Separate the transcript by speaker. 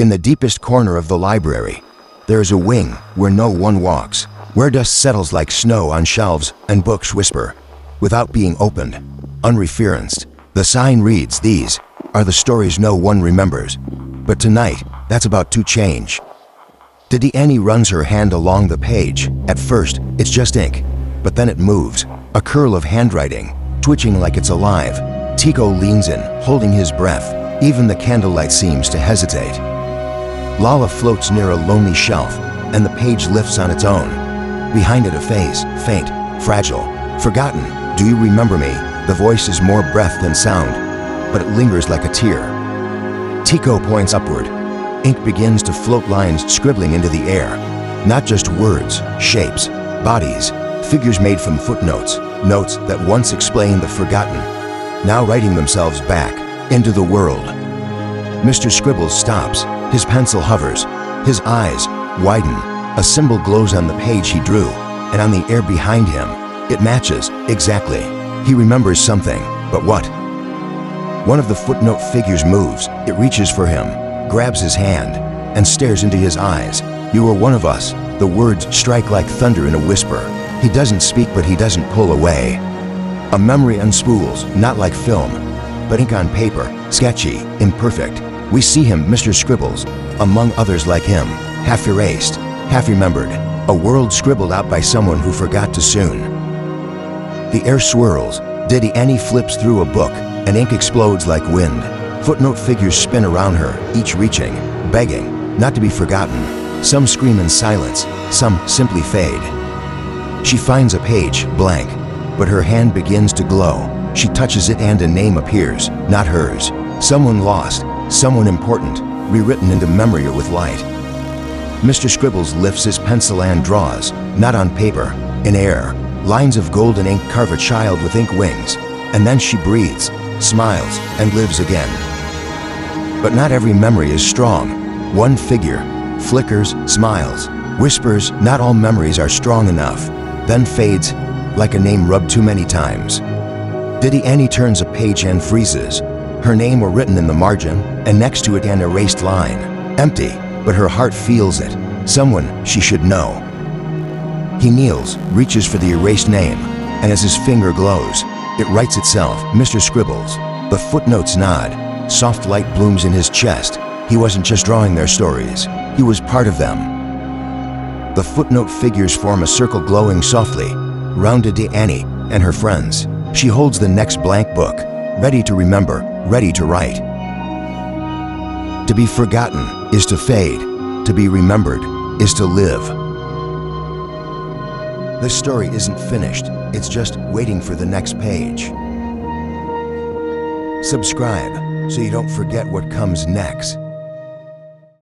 Speaker 1: In the deepest corner of the library, there is a wing where no one walks, where dust settles like snow on shelves and books whisper, without being opened, unreferenced. The sign reads, "These are the stories no one remembers." But tonight, that's about to change. Annie runs her hand along the page. At first, it's just ink, but then it moves, a curl of handwriting, twitching like it's alive. Tico leans in, holding his breath. Even the candlelight seems to hesitate. Lala floats near a lonely shelf, and the page lifts on its own. Behind it a face, faint, fragile, forgotten. "Do you remember me?" The voice is more breath than sound, but it lingers like a tear. Tico points upward. Ink begins to float, lines scribbling into the air. Not just words, shapes, bodies, figures made from footnotes, notes that once explained the forgotten, now writing themselves back into the world. Mr. Scribbles stops. His pencil hovers. His eyes widen. A symbol glows on the page he drew, and on the air behind him, it matches exactly. He remembers something, but what? One of the footnote figures moves. It reaches for him, grabs his hand, and stares into his eyes. "You are one of us." The words strike like thunder in a whisper. He doesn't speak, but he doesn't pull away. A memory unspools, not like film, but ink on paper, sketchy, imperfect. We see him, Mr. Scribbles, among others like him, half erased, half remembered, a world scribbled out by someone who forgot too soon. The air swirls. Annie flips through a book, and ink explodes like wind. Footnote figures spin around her, each reaching, begging, not to be forgotten. Some scream in silence, some simply fade. She finds a page, blank, but her hand begins to glow. She touches it and a name appears, not hers. Someone lost, someone important, rewritten into memory or with light. Mr. Scribbles lifts his pencil and draws, not on paper, in air. Lines of golden ink carve a child with ink wings, and then she breathes, smiles, and lives again. But not every memory is strong. One figure flickers, smiles, whispers. Not all memories are strong enough, then fades like a name rubbed too many times. Annie turns a page and freezes. Her name were written in the margin, and next to it an erased line. Empty, but her heart feels it. Someone she should know. He kneels, reaches for the erased name, and as his finger glows, it writes itself, Mr. Scribbles. The footnotes nod. Soft light blooms in his chest. He wasn't just drawing their stories. He was part of them. The footnote figures form a circle glowing softly, round Annie and her friends. She holds the next blank book, ready to remember, ready to write. To be forgotten is to fade. To be remembered is to live. This story isn't finished. It's just waiting for the next page. Subscribe so you don't forget what comes next.